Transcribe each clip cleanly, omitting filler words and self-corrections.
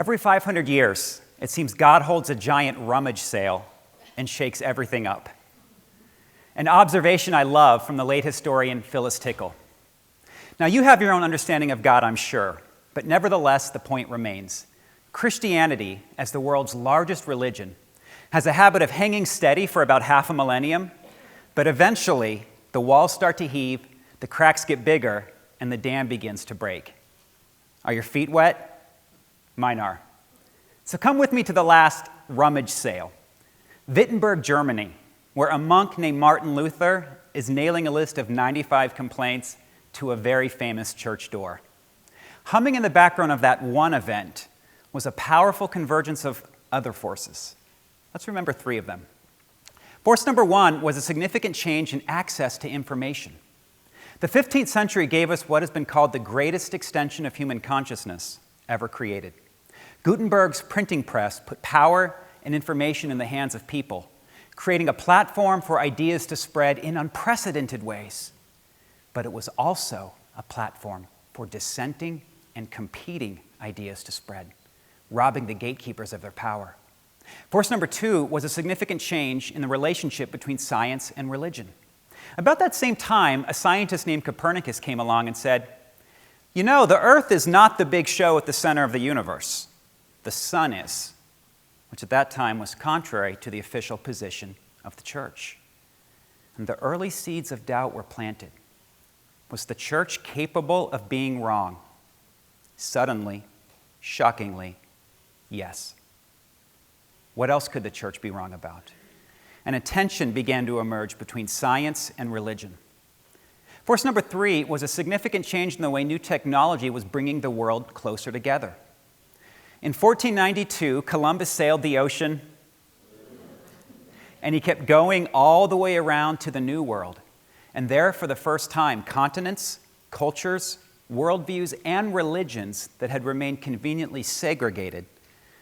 Every 500 years, it seems God holds a giant rummage sale and shakes everything up. An observation I love from the late historian Phyllis Tickle. Now, you have your own understanding of God, I'm sure, but nevertheless, the point remains. Christianity, as the world's largest religion, has a habit of hanging steady for about half a millennium, but eventually, the walls start to heave, the cracks get bigger, and the dam begins to break. Are your feet wet? Mine are. So come with me to the last rummage sale. Wittenberg, Germany, where a monk named Martin Luther is nailing a list of 95 complaints to a very famous church door. Humming in the background of that one event was a powerful convergence of other forces. Let's remember 3 of them. Force number 1 was a significant change in access to information. The 15th century gave us what has been called the greatest extension of human consciousness ever created. Gutenberg's printing press put power and information in the hands of people, creating a platform for ideas to spread in unprecedented ways. But it was also a platform for dissenting and competing ideas to spread, robbing the gatekeepers of their power. Force number 2 was a significant change in the relationship between science and religion. About that same time, a scientist named Copernicus came along and said, "You know, the Earth is not the big show at the center of the universe. The sun is," which at that time was contrary to the official position of the church. And the early seeds of doubt were planted. Was the church capable of being wrong? Suddenly, shockingly, yes. What else could the church be wrong about? And a tension began to emerge between science and religion. Force number 3 was a significant change in the way new technology was bringing the world closer together. In 1492, Columbus sailed the ocean, and he kept going all the way around to the New World. And there, for the first time, continents, cultures, worldviews, and religions that had remained conveniently segregated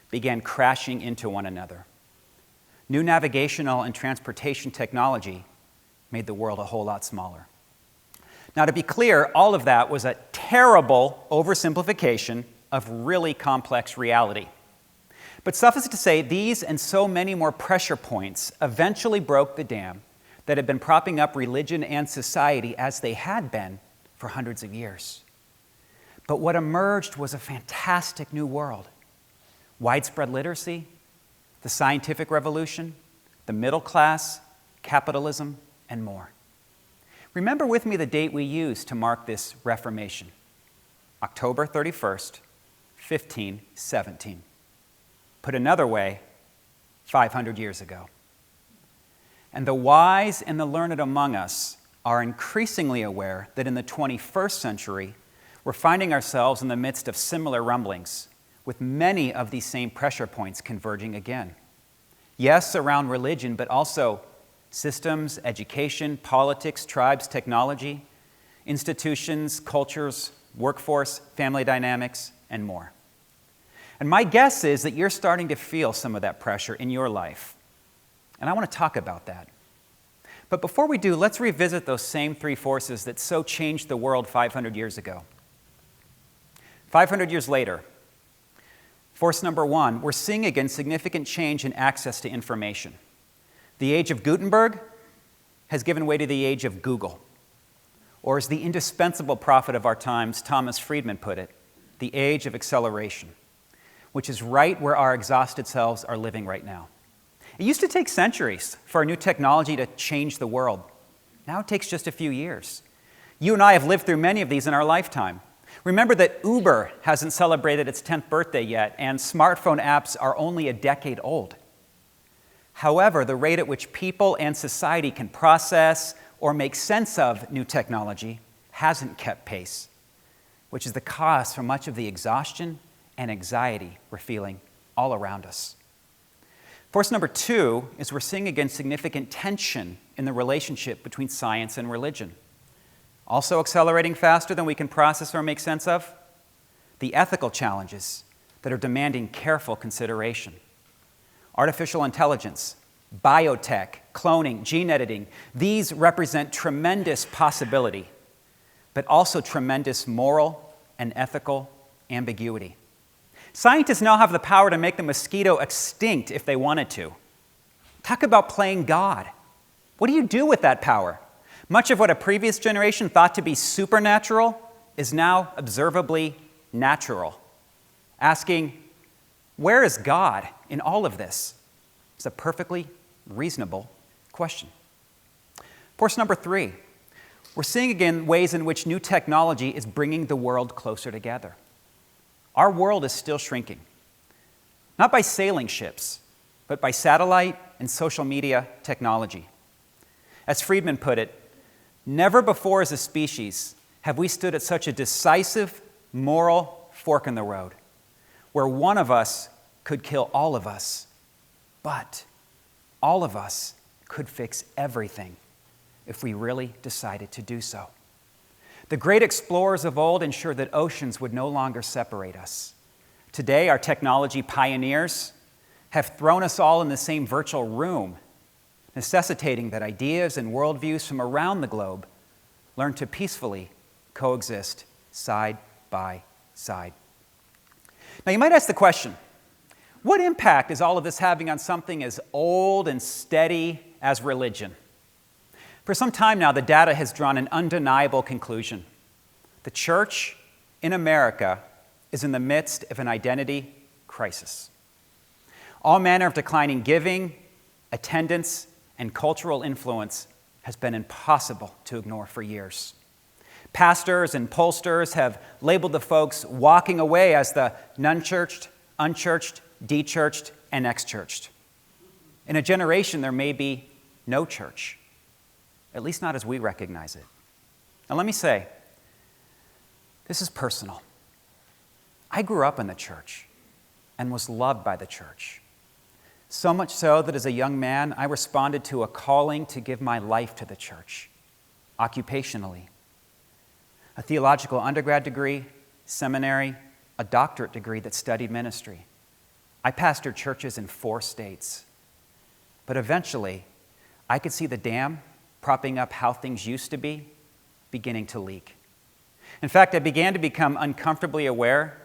began crashing into one another. New navigational and transportation technology made the world a whole lot smaller. Now, to be clear, all of that was a terrible oversimplification of really complex reality. But suffice it to say, these and so many more pressure points eventually broke the dam that had been propping up religion and society as they had been for hundreds of years. But what emerged was a fantastic new world. Widespread literacy, the scientific revolution, the middle class, capitalism, and more. Remember with me the date we used to mark this Reformation, October 31st, 1517. Put another way, 500 years ago. And the wise and the learned among us are increasingly aware that in the 21st century, we're finding ourselves in the midst of similar rumblings, with many of these same pressure points converging again. Yes, around religion, but also systems, education, politics, tribes, technology, institutions, cultures, workforce, family dynamics, and more. And my guess is that you're starting to feel some of that pressure in your life. And I want to talk about that. But before we do, let's revisit those same 3 forces that so changed the world 500 years ago. 500 years later, force number 1, we're seeing again significant change in access to information. The age of Gutenberg has given way to the age of Google. Or as the indispensable prophet of our times, Thomas Friedman, put it, the age of acceleration, which is right where our exhausted selves are living right now. It used to take centuries for a new technology to change the world. Now it takes just a few years. You and I have lived through many of these in our lifetime. Remember that Uber hasn't celebrated its 10th birthday yet, and smartphone apps are only a decade old. However, the rate at which people and society can process or make sense of new technology hasn't kept pace, which is the cause for much of the exhaustion and anxiety we're feeling all around us. Force number 2 is we're seeing again significant tension in the relationship between science and religion. Also accelerating faster than we can process or make sense of, the ethical challenges that are demanding careful consideration. Artificial intelligence, biotech, cloning, gene editing, these represent tremendous possibility, but also tremendous moral and ethical ambiguity. Scientists now have the power to make the mosquito extinct if they wanted to. Talk about playing God. What do you do with that power? Much of what a previous generation thought to be supernatural is now observably natural. Asking, where is God in all of this? It's a perfectly reasonable question. Force number 3, we're seeing again ways in which new technology is bringing the world closer together. Our world is still shrinking, not by sailing ships, but by satellite and social media technology. As Friedman put it, never before as a species have we stood at such a decisive moral fork in the road, where one of us could kill all of us, but all of us could fix everything if we really decided to do so. The great explorers of old ensured that oceans would no longer separate us. Today, our technology pioneers have thrown us all in the same virtual room, necessitating that ideas and worldviews from around the globe learn to peacefully coexist side by side. Now, you might ask the question, what impact is all of this having on something as old and steady as religion? For some time now, the data has drawn an undeniable conclusion. The church in America is in the midst of an identity crisis. All manner of declining giving, attendance, and cultural influence has been impossible to ignore for years. Pastors and pollsters have labeled the folks walking away as the non-churched, unchurched, de-churched, and ex-churched. In a generation, there may be no church, at least not as we recognize it. Now let me say, this is personal. I grew up in the church and was loved by the church. So much so that as a young man, I responded to a calling to give my life to the church, occupationally. A theological undergrad degree, seminary, a doctorate degree that studied ministry. I pastored churches in 4 states. But eventually, I could see the dam propping up how things used to be, beginning to leak. In fact, I began to become uncomfortably aware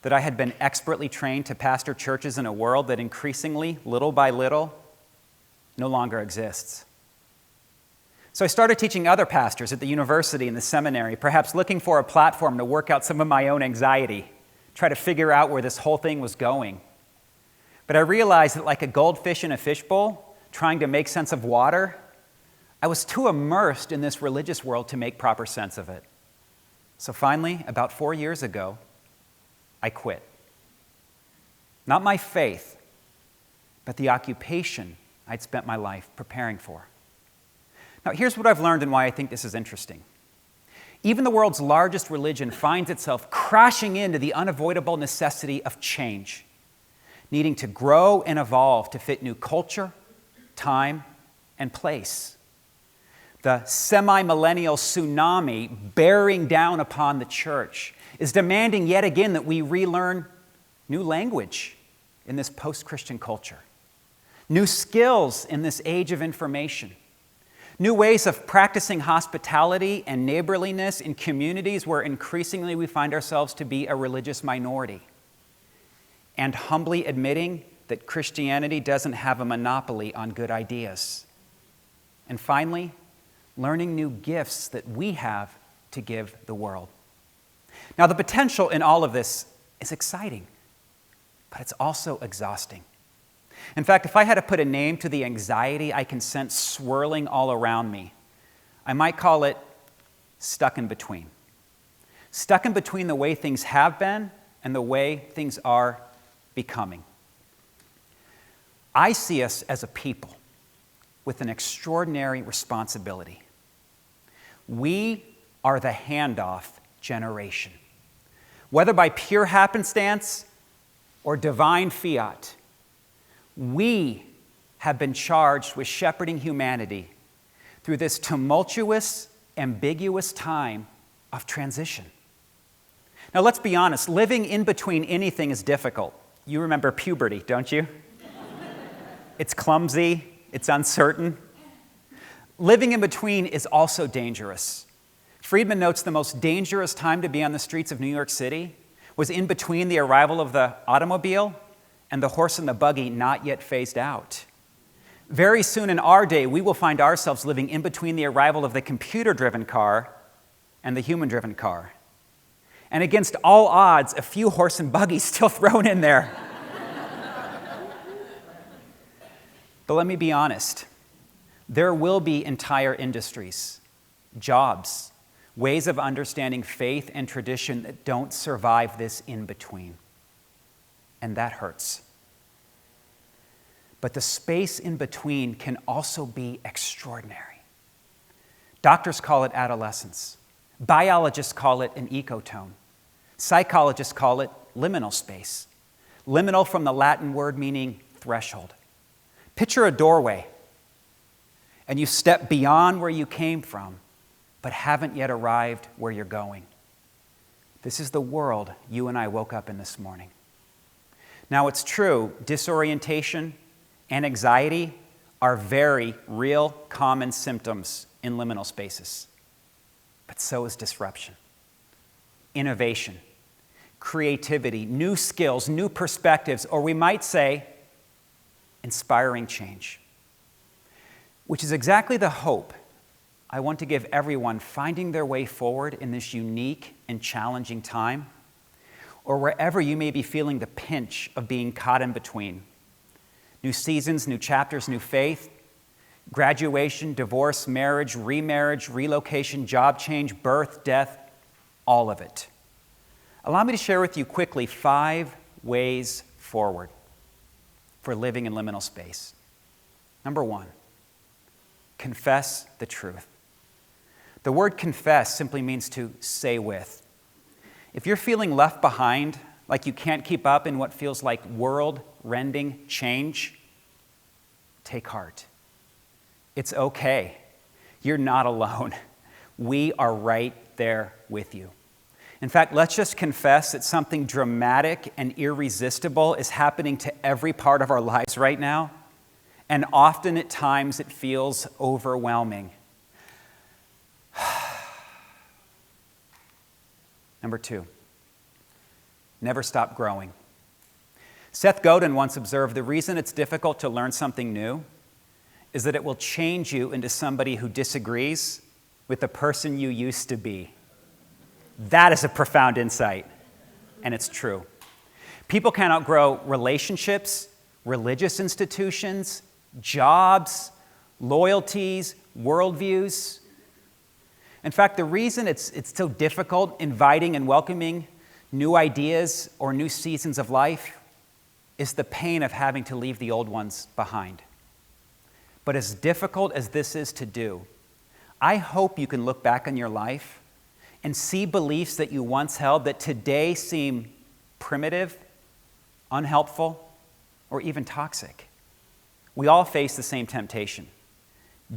that I had been expertly trained to pastor churches in a world that increasingly, little by little, no longer exists. So I started teaching other pastors at the university and the seminary, perhaps looking for a platform to work out some of my own anxiety, try to figure out where this whole thing was going. But I realized that like a goldfish in a fishbowl, trying to make sense of water, I was too immersed in this religious world to make proper sense of it. So finally, about 4 years ago, I quit. Not my faith, but the occupation I'd spent my life preparing for. Now, here's what I've learned and why I think this is interesting. Even the world's largest religion finds itself crashing into the unavoidable necessity of change, needing to grow and evolve to fit new culture, time, and place. The semi-millennial tsunami bearing down upon the church is demanding yet again that we relearn new language in this post-Christian culture, new skills in this age of information, new ways of practicing hospitality and neighborliness in communities where increasingly we find ourselves to be a religious minority, and humbly admitting that Christianity doesn't have a monopoly on good ideas. And finally, learning new gifts that we have to give the world. Now, the potential in all of this is exciting, but it's also exhausting. In fact, if I had to put a name to the anxiety I can sense swirling all around me, I might call it stuck in between. Stuck in between the way things have been and the way things are becoming. I see us as a people with an extraordinary responsibility. We are the handoff generation. Whether by pure happenstance or divine fiat, we have been charged with shepherding humanity through this tumultuous, ambiguous time of transition. Now, let's be honest, living in between anything is difficult. You remember puberty, don't you? It's clumsy, it's uncertain. Living in between is also dangerous. Friedman notes the most dangerous time to be on the streets of New York City was in between the arrival of the automobile and the horse and the buggy not yet phased out. Very soon in our day, we will find ourselves living in between the arrival of the computer-driven car and the human-driven car. And against all odds, a few horse and buggies still thrown in there. But let me be honest. There will be entire industries, jobs, ways of understanding faith and tradition that don't survive this in-between. And that hurts. But the space in between can also be extraordinary. Doctors call it adolescence. Biologists call it an ecotone. Psychologists call it liminal space. Liminal from the Latin word meaning threshold. Picture a doorway, and you step beyond where you came from, but haven't yet arrived where you're going. This is the world you and I woke up in this morning. Now, it's true, disorientation and anxiety are very real, common symptoms in liminal spaces. But so is disruption, innovation, creativity, new skills, new perspectives, or we might say, inspiring change. Which is exactly the hope I want to give everyone finding their way forward in this unique and challenging time, or wherever you may be feeling the pinch of being caught in between. New seasons, new chapters, new faith, graduation, divorce, marriage, remarriage, relocation, job change, birth, death, all of it. Allow me to share with you quickly 5 ways forward for living in liminal space. Number 1, confess the truth. The word confess simply means to say with. If you're feeling left behind, like you can't keep up in what feels like world-rending change, take heart. It's okay. You're not alone. We are right there with you. In fact, let's just confess that something dramatic and irresistible is happening to every part of our lives right now, and often at times it feels overwhelming. Number 2, never stop growing. Seth Godin once observed the reason it's difficult to learn something new is that it will change you into somebody who disagrees with the person you used to be. That is a profound insight, and it's true. People can outgrow relationships, religious institutions, jobs, loyalties, worldviews. In fact, the reason it's so difficult inviting and welcoming new ideas or new seasons of life is the pain of having to leave the old ones behind. But as difficult as this is to do, I hope you can look back on your life and see beliefs that you once held that today seem primitive, unhelpful, or even toxic. We all face the same temptation.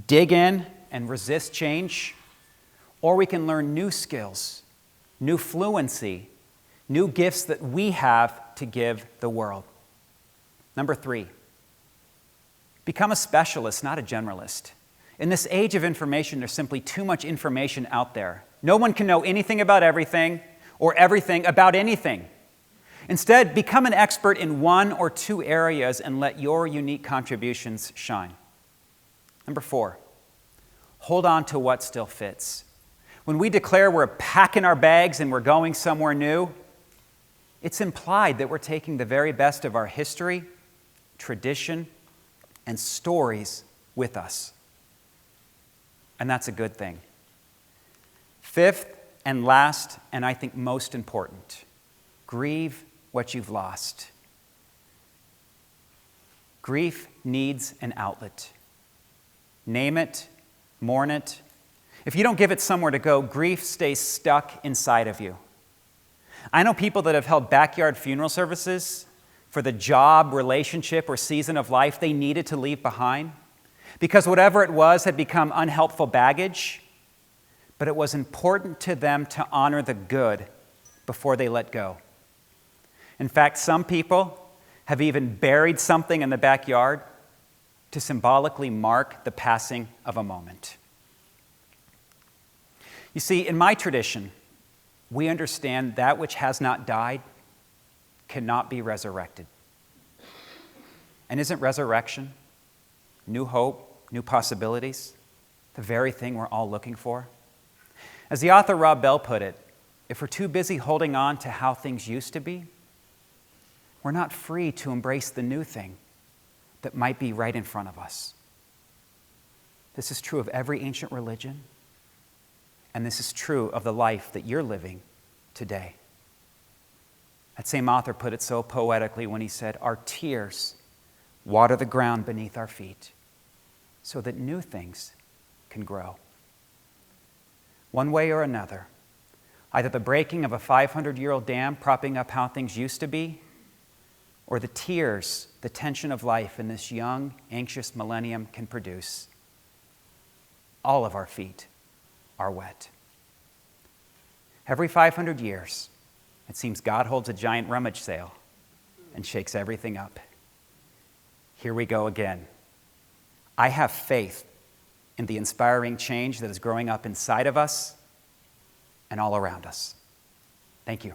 Dig in and resist change, or we can learn new skills, new fluency, new gifts that we have to give the world. Number 3, become a specialist, not a generalist. In this age of information, there's simply too much information out there. No one can know anything about everything or everything about anything. Instead, become an expert in 1 or 2 areas and let your unique contributions shine. Number 4, hold on to what still fits. When we declare we're packing our bags and we're going somewhere new, it's implied that we're taking the very best of our history, tradition, and stories with us. And that's a good thing. 5th and last, and I think most important, grieve what you've lost. Grief needs an outlet. Name it, mourn it. If you don't give it somewhere to go, grief stays stuck inside of you. I know people that have held backyard funeral services for the job, relationship, or season of life they needed to leave behind because whatever it was had become unhelpful baggage, but it was important to them to honor the good before they let go. In fact, some people have even buried something in the backyard to symbolically mark the passing of a moment. You see, in my tradition, we understand that which has not died cannot be resurrected. And isn't resurrection, new hope, new possibilities, the very thing we're all looking for? As the author Rob Bell put it, if we're too busy holding on to how things used to be, we're not free to embrace the new thing that might be right in front of us. This is true of every ancient religion, and this is true of the life that you're living today. That same author put it so poetically when he said, "Our tears water the ground beneath our feet so that new things can grow." One way or another, either the breaking of a 500-year-old dam propping up how things used to be, or the tears the tension of life in this young, anxious millennium can produce, all of our feet are wet. Every 500 years, it seems God holds a giant rummage sale and shakes everything up. Here we go again. I have faith in the inspiring change that is growing up inside of us and all around us. Thank you.